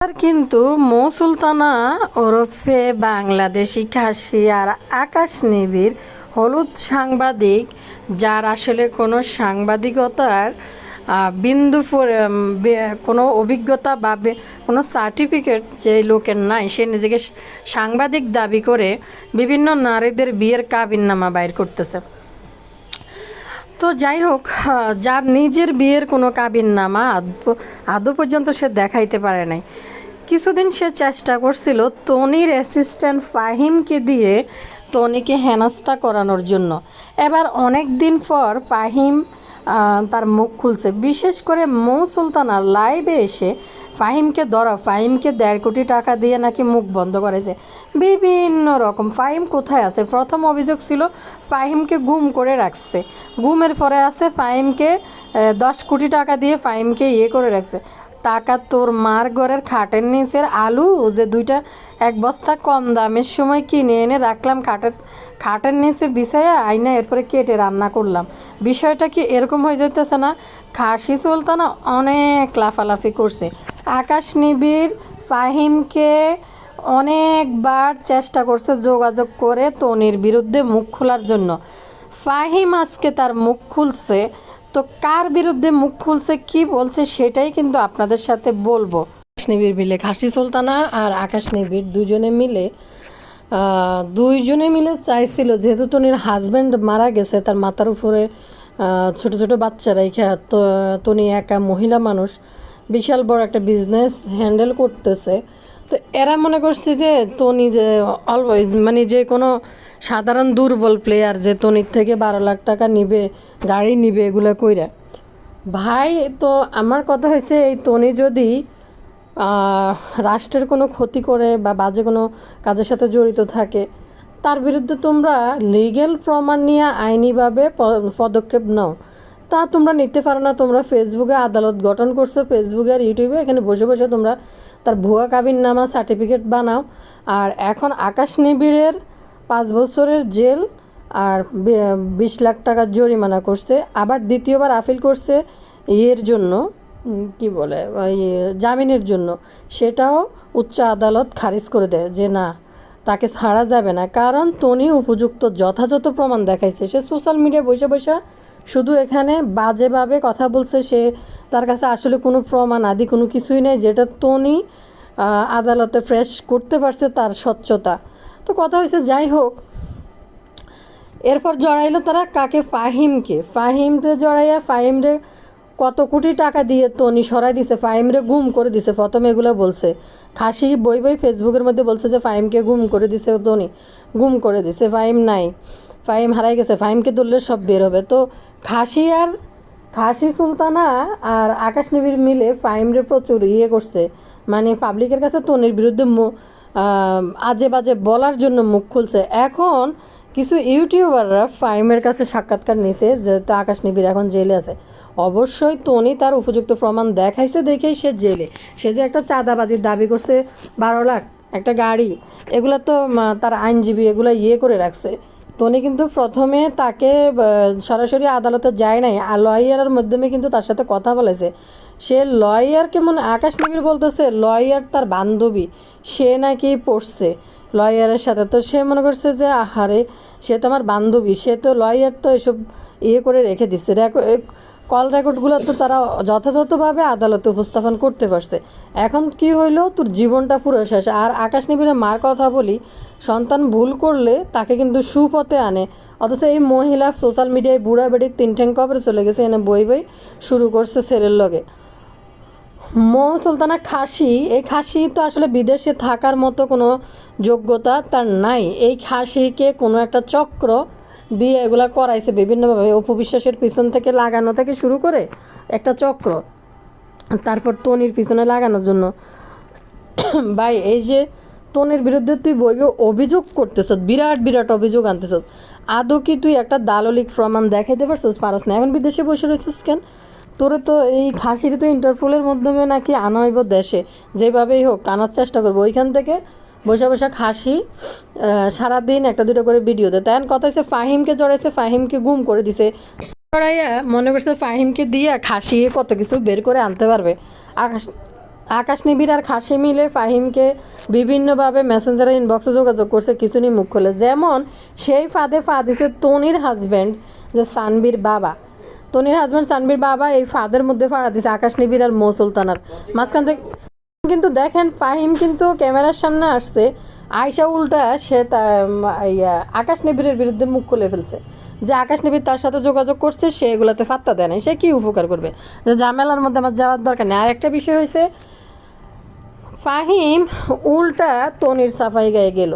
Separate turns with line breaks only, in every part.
আর কিন্তু মৌ সুলতানা ওরফে বাংলাদেশি খাসি আর আকাশ নিবিড় হলুদ সাংবাদিক, যার আসলে কোনো সাংবাদিকতার বিন্দু কোনো অভিজ্ঞতা বা কোনো সার্টিফিকেট যে লোকের নাই, সে নিজেকে সাংবাদিক দাবি করে বিভিন্ন নারীদের বিয়ের কাবিননামা বাইর করতেছে। তো যাই হোক, যার নিজের বিয়ের কোনো কাবিননামা আদৌ পর্যন্ত সে দেখাইতে পারে নাই। কিছুদিন সে চেষ্টা করছিল তনির অ্যাসিস্ট্যান্ট ফাহিমকে দিয়ে তনিকে হেনস্থা করানোর জন্য। এবার অনেক দিন পর ফাহিম তার মুখ খুলছে, বিশেষ করে মৌ সুলতানা লাইভে এসে ফাহিমকে ফাহিমকে 1.5 কোটি টাকা দিয়ে নাকি মুখ বন্ধ করেছে বিভিন্ন রকম। ফাহিম কোথায় আছে? প্রথম অভিযোগ ছিল ফাহিমকে গুম করে রাখছে, গুমের পরে আছে ফাহিমকে 10 কোটি টাকা দিয়ে ফাহিমকে করে রাখছে। টাকা তোর মার ঘরের খাটের নিচের আলু যে 2টা 1 বস্তা কম দামের সময় কিনে এনে রাখলাম খাটের নিচে বিছাইয়া আইনা, এরপরে কেটে রান্না করলাম। বিষয়টা কি এরকম হয়ে যেতেছে না? খাসি সুলতানা অনেক লাফালাফি করছে। আকাশ নিবিড় ফাহিমকে অনেকবার চেষ্টা করছে যোগাযোগ করে তনির বিরুদ্ধে মুখ খোলার জন্য। ফাহিম আজকে তার মুখ খুলছে। তো কার বিরুদ্ধে মুখ খুলছে, কি বলছে, সেটাই কিন্তু আপনাদের সাথে বলবো। আকাশ নিবিড় মিলে, খাসি সুলতানা আর আকাশ নিবিড় দুইজনে মিলে চাইছিল, যেহেতু তনির হাজব্যান্ড মারা গেছে, তার মাথার উপরে ছোট ছোট বাচ্চারা, তো তনি একা মহিলা মানুষ, বিশাল বড় একটা বিজনেস হ্যান্ডেল করতেছে। তো এরা মনে করছে যে তনি যে অলওয়েজ মানে যে কোনো সাধারণ দুর্বল প্লেয়ার, যে তনির থেকে 12 লাখ টাকা নিবে, গাড়ি নিবে, এগুলো কইরা। ভাই, তো আমার কথা হয়েছে, এই তনি যদি রাষ্ট্রের কোনো ক্ষতি করে বা বাজে কোনো কাজের সাথে জড়িত থাকে, তার বিরুদ্ধে তোমরা লিগ্যাল প্রমাণ নিয়ে আইনিভাবে পদক্ষেপ নাও। তা তোমরা নিতে পারো না। তোমরা ফেসবুকে আদালত গঠন করছো, ফেসবুকে আর ইউটিউবে, এখানে বসে বসে তোমরা তার ভুয়া কাবিননামা সার্টিফিকেট বানাও। আর এখন আকাশ নিবিড়ের 5 বছরের জেল আর 20 লাখ টাকার জরিমানা করছে। আবার দ্বিতীয়বার আপিল করছে এর জন্য, কি বলে, ওই জামিনের জন্য। সেটাও উচ্চ আদালত খারিজ করে দেয় যে না, তাকে ছাড়া যাবে না, কারণ তনি উপযুক্ত যথাযথ প্রমাণ দেখাইছে। সে সোশ্যাল মিডিয়ায় বসে বসে শুধু এখানে বাজেভাবে কথা বলছে। সে তার কাছে আসলে কোনো প্রমাণ আদি কোনো কিছুই নেই, যেটা তনি আদালতে ফ্রেশ করতে পারছে তার স্বচ্ছতা। তো কথা হয়েছে, যাই হোক, এরপর জড়াইলো তারা কাকে? ফাহিমরে জড়াইয়া ফাহিমরে কত কোটি টাকা দিয়ে তনি সরাই দিছে, ফাহিমরে গুম করে দিছে। প্রথমে এগুলো বলছে, খাসি বই ফেসবুকের মধ্যে বলছে যে ফাহিমকে গুম করে দিছে, তনি গুম করে দিছে, ফাহিম নাই, ফাহিম হারাই গেছে, ফাহিমকে ধরলে সব বের হবে। তো খাসি সুলতানা আর আকাশ নিবিড় মিলে ফাহিমরে প্রচুর করছে, মানে পাবলিকের কাছে তনির বিরুদ্ধে আজে বাজে বলার জন্য মুখ খুলছে। এখন কিছু ইউটিউবাররা ফাহিমের কাছে সাক্ষাৎকার নিয়েছে, যেহেতু আকাশ নিবিড় এখন জেলে আছে। অবশ্যই তনি তার উপযুক্ত প্রমাণ দেখাইছে দেখেই সে জেলে। সে যে একটা চাঁদাবাজির দাবি করছে 12 লাখ, একটা গাড়ি, এগুলো তো তার আইনজীবী এগুলো করে রাখছে। তনি কিন্তু প্রথমে তাকে সরাসরি আদালতে যায় নাই, লয়ারের মাধ্যমে কিন্তু তার সাথে কথা বলেছে। সে লয়ারকে আকাশ নিবিড় বলতেছে লয়ার তার বান্ধবী, সে নাকি পড়ছে লয়ারের সাথে। তো সে মনে করছে যে আহারে, সে তো আমার বান্ধবী, সে তো লয়ার, তো এসব করে রেখে দিচ্ছে। কল রেকর্ডগুলো তো তারা যথাযথভাবে আদালতে উপস্থাপন করতে পারছে। এখন কি হইলো, তোর জীবনটা পুরো শেষ। আর আকাশ নিবিড়ের মার কথা বলি, সন্তান ভুল করলে তাকে কিন্তু সুপথে আনে, অথচ এই মহিলা সোশ্যাল মিডিয়ায় বুড়া বেড়ি 3 ঠ্যাং কবরে চলে গেছে, এনে বই শুরু করছে ছেলের লগে। মৌ সুলতানা খাসি, এই খাসি তো আসলে বিদেশে থাকার মতো কোনো যোগ্যতা তার নাই। এই খাসিকে কোনো একটা চক্র দিয়ে এগুলা করাইছে বিভিন্নভাবে, অপবিশ্বাসের পিছন থেকে লাগানো থেকে শুরু করে একটা চক্র, তারপর তনির পিছনে লাগানোর জন্য। ভাই, এই যে তনির বিরুদ্ধে তুই অভিযোগ করতেছ, বিরাট বিরাট অভিযোগ আনতেছ, আদৌ কি তুই একটা দাললিক প্রমাণ দেখাইতে পারছিস? পারস না। এখন বিদেশে বসে রয়েছিস কেন? তোরে তো এই খাসির তো ইন্টারপোলের মাধ্যমে নাকি আনা হইব দেশে, যেভাবেই হোক আনার চেষ্টা করবো। ওইখান থেকে বসে বসে খাসি সারাদিন 1-2টা করে ভিডিও দেয়। তাই কথা হচ্ছে ফাহিমকে জড়াইছে, ফাহিমকে গুম করে দিছে, জড়াইয়া মনে করছে ফাহিমকে দিয়ে খাসি কত কিছু বের করে আনতে পারবে। আকাশ আকাশ নিবিড় আর খাসি মিলে ফাহিমকে বিভিন্নভাবে মেসেঞ্জারে ইনবক্সে যোগাযোগ করছে, কিছু নিয়ে মুখ খোলে। যেমন সেই ফাঁদে ফা দিছে তনির হাজব্যান্ড, যে সানবীর বাবা, তনির হাজব্যান্ড সানবীর বাবা এই ফাঁদের মধ্যে ফাড়া দিছে আকাশ নিবিড় আর মৌ সুলতানার মাঝখান থেকে। কিন্তু দেখেন ফাহিম কিন্তু ক্যামেরার সামনে আসছে, আয়শা উল্টা সে আকাশ নিবিড়ের বিরুদ্ধে মুখ খুলে ফেলছে, যে আকাশ নিবিড় তার সাথে যোগাযোগ করছে, সে এগুলোতে ফাত্তা দেয় না, সে কি উপকার করবে, যে ঝামেলার মধ্যে আমার যাওয়ার দরকার নেই। আর একটা বিষয় হয়েছে, ফাহিম উল্টা তনির সাফাই গায়ে গেল,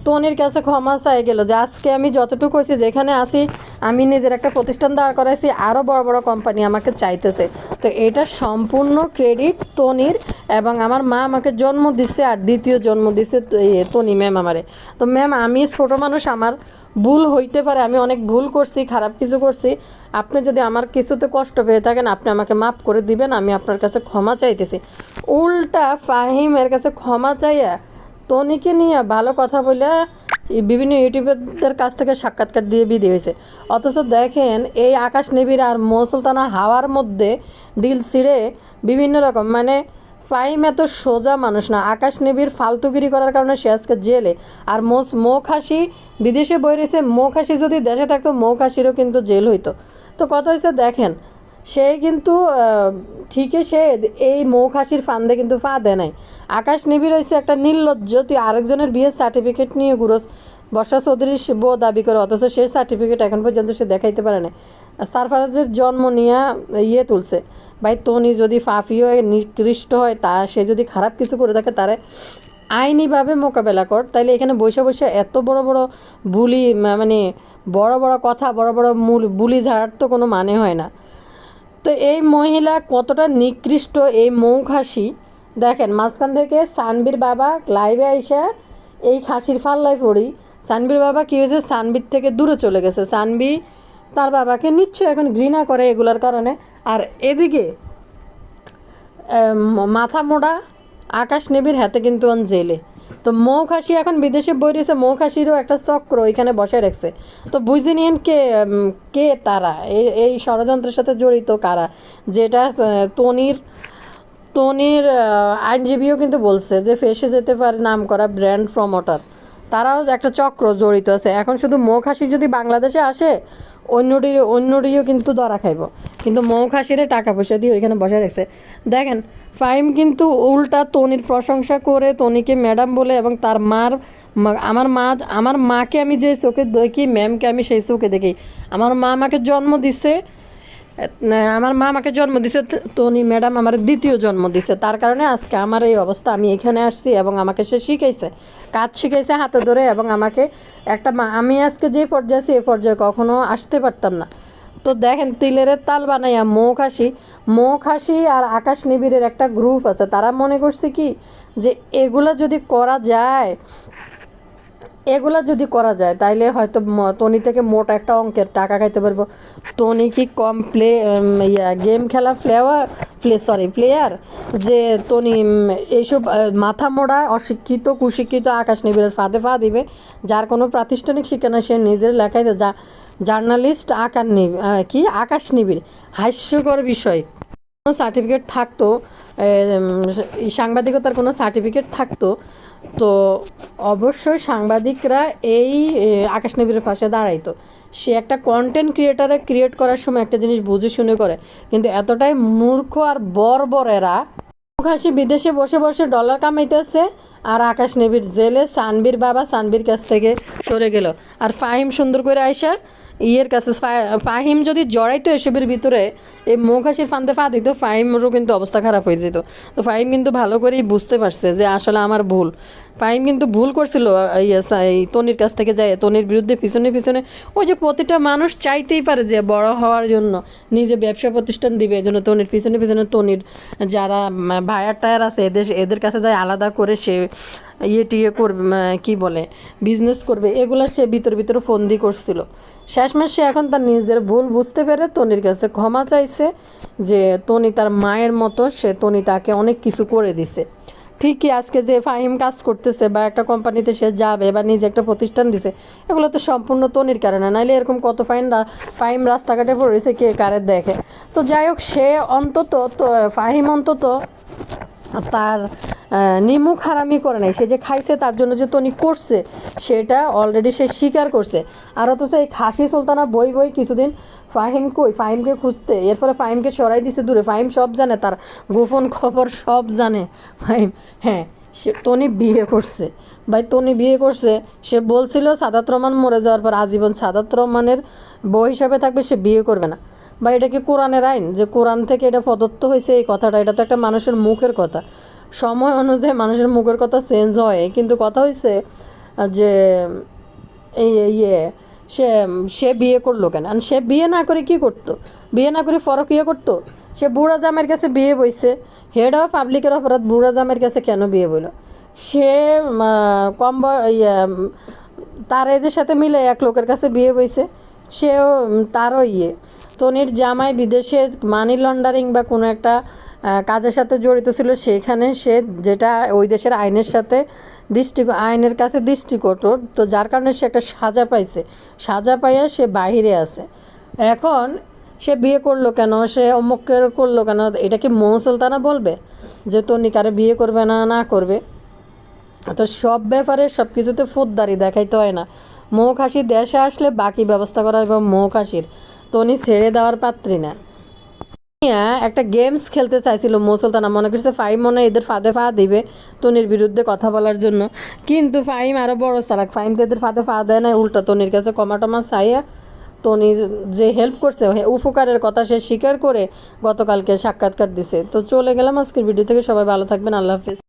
তনির কাছে ক্ষমা চাই গেল, যে আজকে আমি যতটুকু হয়েছি, যেখানে আসি আমি নিজের একটা প্রতিষ্ঠান দাঁড় করাইছি, আরও বড় বড় কোম্পানি আমাকে চাইতেছে, তো এটা সম্পূর্ণ ক্রেডিট তনির। এবং আমার মা আমাকে জন্ম দিচ্ছে, আর দ্বিতীয় জন্ম দিচ্ছে তনি ম্যাম আমারে। তো ম্যাম, আমি ছোটো মানুষ, আমার ভুল হইতে পারে, আমি অনেক ভুল করছি, খারাপ কিছু করছি, আপনি যদি আমার কিছুতে কষ্ট পেয়ে থাকেন আপনি আমাকে মাফ করে দিবেন, আমি আপনার কাছে ক্ষমা চাইতেছি। উল্টা ফাহিমের কাছে ক্ষমা চাইয়া তনিকে নিয়ে ভালো কথা বলে বিভিন্ন ইউটিউবারদের কাছ থেকে সাক্ষাৎকার দিয়ে বিধি হয়েছে। অথচ দেখেন এই আকাশ নিবিড় আর মৌ সুলতানা হাওয়ার মধ্যে ডিল ছিঁড়ে বিভিন্ন রকম, মানে ফাহিম এত সোজা মানুষ না, আকাশ নিবিড় ফালতুগিরি করার কারণে সে আজকে জেলে। আর মৌ খাসি বিদেশে বই রয়েছে, মৌ খাসি যদি দেশে থাকতো মৌ খাসিরও কিন্তু জেল হইতো। তো কথা হয়েছে দেখেন, সে কিন্তু ঠিকই সে এই মৌ খাসির ফান্দে কিন্তু পা দেয় নাই। আকাশ নিবিড় হয়েছে একটা নির্লজ্জ, তুই আরেকজনের বিয়ের সার্টিফিকেট নিয়ে ঘুরোস, বর্ষা চৌধুরীর বউ দাবি করে, অথচ সে সার্টিফিকেট এখন পর্যন্ত সে দেখাইতে পারে না। সারফারাজের জন্ম নিয়ে তুলছে। ভাই তনি যদি ফাফি হয়ে নিকৃষ্ট হয়, তা সে যদি খারাপ কিছু করে থাকে তারে আইনিভাবে মোকাবেলা কর, তাইলে এখানে বসে বসে এত বড় বড় বুলি, মানে বড় বড় কথা, বড় বড় বুলি ঝাড়ার তো কোনো মানে হয় না। তো এই মহিলা কতটা নিকৃষ্ট, এই মৌ খাসি দেখেন, মাঝখান থেকে সানবীর বাবা লাইভে আইসা এই খাসির ফাল্লায় পড়ি, সানবীর বাবা কী হয়েছে, সানবীর থেকে দূরে চলে গেছে, সানবি তার বাবাকে নিশ্চয় এখন ঘৃণা করে এগুলার কারণে। আর এদিকে মাথা মোড়া আকাশ নিবিড় হাতে কিন্তু জেলে। তো মৌ খাসি এখন বিদেশে বইরেছে, মৌ খাসিরও একটা চক্র এখানে বসে রাখছে। তো বুঝে নিন কে তারা, এই ষড়যন্ত্রের সাথে জড়িত কারা, যেটা তনির আইনজীবীও কিন্তু বলছে যে ফেসে যেতে পারে নাম করা ব্র্যান্ড প্রমোটার, তারাও একটা চক্র জড়িত আছে। এখন শুধু মৌ খাসি যদি বাংলাদেশে আসে, অন্যটিও কিন্তু ধরা খাইব, কিন্তু মৌ খাসিরে টাকা পয়সা দিয়ে ওইখানে বসে রেখেছে। দেখেন ফাহিম কিন্তু উল্টা তনির প্রশংসা করে, তনিকে ম্যাডাম বলে, এবং তার আমার মাকে আমি যে চোখে দেখি, ম্যামকে আমি সেই চোখে দেখি। আমার মা আমাকে জন্ম দিছে, তনি ম্যাডাম আমার দ্বিতীয় জন্ম দিছে, তার কারণে আজকে আমার এই অবস্থা, আমি এখানে আসছি, এবং আমাকে সে শিখাইছে, কাজ শিখাইছে হাতে ধরে, এবং আমাকে আমি আজকে যে পর্যায়ে আছি এই পর্যায়ে কখনো আসতে পারতাম না। তো দেখেন তিলের তাল বানাইয়া মৌ খাসি আর আকাশ নিবিড়ের একটা গ্রুপ আছে, তারা মনে করছে কি যে এগুলা যদি করা যায় তাইলে হয়তো তনি থেকে মোটা একটা অঙ্কের টাকা খাইতে পারবো। তনি কি কম গেম খেলা প্লেয়ার, যে তনি এইসব মাথা মোড়া অশিক্ষিত কুশিক্ষিত আকাশ নিবিড়ের ফাঁদে পা দিবে, যার কোনো প্রাতিষ্ঠানিক শিক্ষা না, সে নিজের লেখায় জার্নালিস্ট আকাশ নিবিড়। হাস্যকর বিষয়, কোনো সার্টিফিকেট থাকতো, সাংবাদিকতার কোনো সার্টিফিকেট থাকতো, তো অবশ্যই সাংবাদিকরা এই আকাশ নিবিড়ের পাশে দাঁড়াইতো। সে একটা কন্টেন্ট ক্রিয়েট করার সময় একটা জিনিস বুঝে শুনে করে, কিন্তু এতটাই মূর্খ আর বর্বরেরা, খাসি বিদেশে বসে বসে ডলার কামাইতেছে, আর আকাশ নিবিড় জেলে, সানবীর বাবা সানবীর কাছ থেকে সরে গেল, আর ফাহিম সুন্দর করে আইসা কাছে। ফাহিম যদি জড়াইতো এসবের ভিতরে, এই মৌ খাসির ফান্দে পা দিত, ফাহিমেরও কিন্তু অবস্থা খারাপ হয়ে যেত। তো ফাহিম কিন্তু ভালো করেই বুঝতে পারছে যে আসলে আমার ভুল, ফাহিম কিন্তু ভুল করছিল এই তনির কাছ থেকে যায়, তনির বিরুদ্ধে পিছনে ওই যে প্রতিটা মানুষ চাইতেই পারে যে বড় হওয়ার জন্য নিজে ব্যবসা প্রতিষ্ঠান দিবে, এই জন্য তনির পিছনে তনির যারা ভায়ার টায়ার আছে এদের কাছে যায় আলাদা করে সে টিয়ে করবে, কি বলে বিজনেস করবে, এগুলো সে ভিতরে ফন্দি করছিল। শেষমেশ সে এখন তার নিজের ভুল বুঝতে পেরে তনির কাছে ক্ষমা চাইছে, যে তনি তার মায়ের মতো, তনি তাকে অনেক কিছু করে দিছে। ঠিকই আজকে যে ফাহিম কাজ করতেছে বা একটা কোম্পানিতে সে যাবে বা নিজে একটা প্রতিষ্ঠান দিছে, এগুলো তো সম্পূর্ণ তনির কারণে, নাইলে এরকম কত ফাহিম রাস্তাঘাটে পড়েছে কে কারে দেখে। তো যাই হোক, সে ফাহিম অন্তত তার নিমুখ হারামি করে নাই, সে যে খাইছে তার জন্য যে তনি করছে সেটা অলরেডি সে স্বীকার করছে। আর অথচ এই খাসি সুলতানা বই বই কিছুদিন ফাহিম কই, ফাহিমকে খুঁজতে, এরপরে ফাহিমকে সরাই দিছে দূরে। ফাহিম সব জানে, তার গোপন খবর সব জানে ফাহিম। হ্যাঁ, সে তনি বিয়ে করছে ভাই, তনি বিয়ে করছে। সে বলছিল সাদাত রহমান মরে যাওয়ার পর আজীবন সাদাত রহমানের বউ হিসাবে থাকবে, সে বিয়ে করবে না। বা এটা কি কোরআনের আইন যে কোরআন থেকে এটা প্রদত্ত হয়েছে এই কথাটা? এটা তো একটা মানুষের মুখের কথা, সময় অনুযায়ী মানুষের মুখের কথা চেঞ্জ হয়। কিন্তু কথা হয়েছে যে এই ইয়ে সে সে বিয়ে করলো কেন? আর সে বিয়ে না করে কি করতো? বিয়ে না করে ইয়ে করতো? সে বুড়া জামের কাছে বিয়ে বইছে, হেড অফ পাবলিকের অপরাধ বুড়া জামের কাছে কেন বিয়ে বইল? সে কম ইয়ে তার এজের সাথে মিলে এক লোকের কাছে বিয়ে বইছে, সেও তারও ইয়ে তনির জামাই বিদেশে মানি লন্ডারিং বা কোনো একটা কাজের সাথে জড়িত ছিল, সেখানে সে যেটা ওই দেশের আইনের সাথে আইনের কাছে দৃষ্টিকটর, তো যার কারণে সে একটা সাজা পাইছে, সাজা পাইয়া সে বাহিরে আছে। এখন সে বিয়ে করলো কেন, সে অমুকের করলো কেন? এটা কি মৌ সুলতানা বলবে যে তনিকারে বিয়ে করবে না না করবে? তো সব ব্যাপারে সব কিছুতে ফৌজদারি দেখাইতে হয় না। মৌ খাসি দেশে আসলে বাকি ব্যবস্থা করা এবং মৌ খাসির তনি ছেড়ে দেওয়ার পাত্রী না। একটা গেমস খেলতে চাইছিল মৌ সুলতানা, মনে করছে ফাহিম মনে এদের ফাঁদে পা দিবে তনির বিরুদ্ধে কথা বলার জন্য। কিন্তু ফাহিম আরও বড় চালাক, ফাহিম তো এদের ফাঁদে পা দেয় না, উল্টা তনির কাছে কমা চাইয়া তনির যে হেল্প করছে উপকারের কথা সে স্বীকার করে গতকালকে সাক্ষাৎকার দিছে। তো চলে গেলাম আজকের ভিডিও থেকে, সবাই ভালো থাকবেন, আল্লাহ হাফিজ।